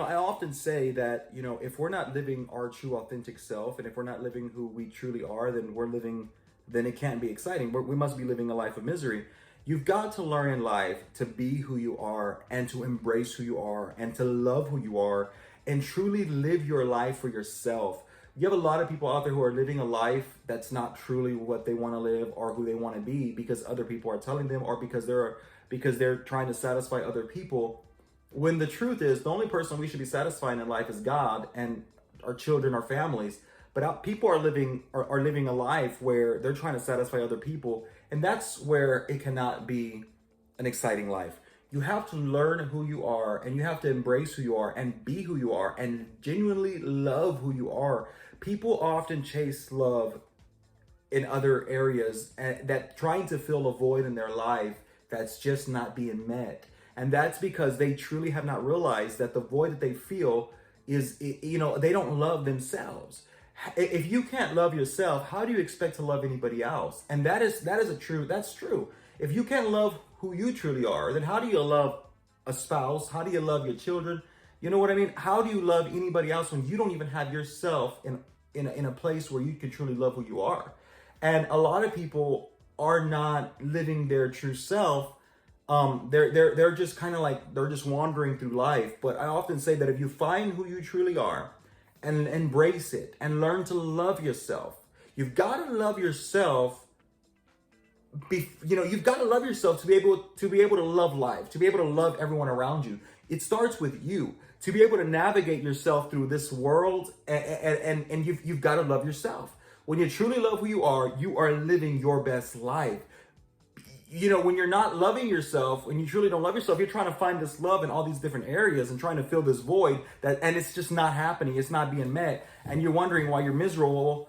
I often say that, if we're not living our true authentic self and if we're not living who we truly are, then it can't be exciting. We must be living a life of misery. You've got to learn in life to be who you are and to embrace who you are and to love who you are and truly live your life for yourself. You have a lot of people out there who are living a life that's not truly what they want to live or who they want to be because other people are telling them, or because they're trying to satisfy other people. When the truth is, the only person we should be satisfying in life is God and our children, our families. But people are living a life where they're trying to satisfy other people, and that's where it cannot be an exciting life. You have to learn who you are, and you have to embrace who you are, and be who you are, and genuinely love who you are. People often chase love in other areas, and that trying to fill a void in their life that's just not being met. And that's because they truly have not realized that the void that they feel is, they don't love themselves. If you can't love yourself, how do you expect to love anybody else? And that's true. If you can't love who you truly are, then how do you love a spouse? How do you love your children? You know what I mean? How do you love anybody else when you don't even have yourself in a place where you can truly love who you are? And a lot of people are not living their true self. They're just kind of like, they're just wandering through life. But I often say that if you find who you truly are and embrace it and learn to love yourself, you've got to love yourself. You've got to love yourself to be able to love life, to be able to love everyone around you. It starts with you to be able to navigate yourself through this world, and you've got to love yourself. When you truly love who you are living your best life. When you're not loving yourself, when you truly don't love yourself, you're trying to find this love in all these different areas and trying to fill this void and it's just not happening. It's not being met. And you're wondering why you're miserable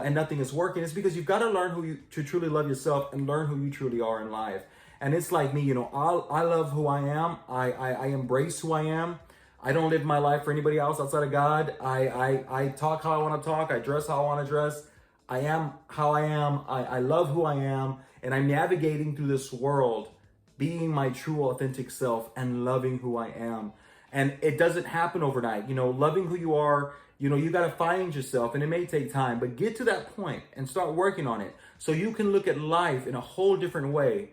and nothing is working. It's because you've got to learn to truly love yourself and learn who you truly are in life. And it's like me, I love who I am. I embrace who I am. I don't live my life for anybody else outside of God. I talk how I want to talk. I dress how I want to dress. I am how I am. I love who I am. And I'm navigating through this world, being my true authentic self and loving who I am. And it doesn't happen overnight. Loving who you are, you got to find yourself, and it may take time, but get to that point and start working on it so you can look at life in a whole different way,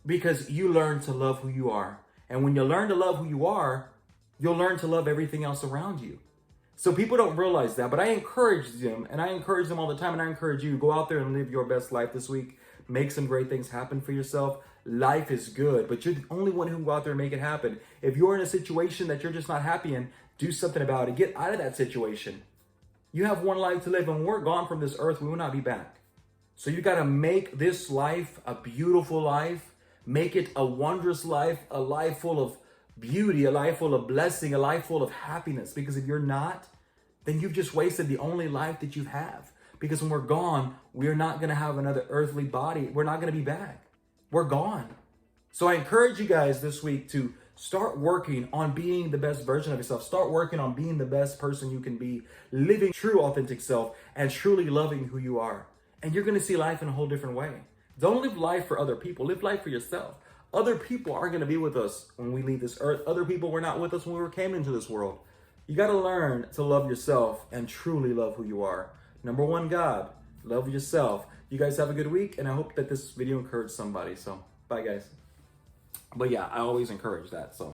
because you learn to love who you are. And when you learn to love who you are, you'll learn to love everything else around you. So people don't realize that, but I encourage them, and I encourage them all the time, and I encourage you, go out there and live your best life this week. Make some great things happen for yourself. Life is good, but you're the only one who can go out there and make it happen. If you're in a situation that you're just not happy in, do something about it. Get out of that situation. You have one life to live, and when we're gone from this earth, we will not be back. So you got to make this life a beautiful life. Make it a wondrous life, a life full of beauty, a life full of blessing, a life full of happiness. Because if you're not, then you've just wasted the only life that you have. Because when we're gone, we're not going to have another earthly body. We're not going to be back. We're gone. So I encourage you guys this week to start working on being the best version of yourself. Start working on being the best person you can be, living true authentic self and truly loving who you are. And you're going to see life in a whole different way. Don't live life for other people. Live life for yourself. Other people aren't going to be with us when we leave this earth. Other people were not with us when we came into this world. You got to learn to love yourself and truly love who you are. Number one, God. Love yourself. You guys have a good week, and I hope that this video encouraged somebody. So, bye, guys. But yeah, I always encourage that. So.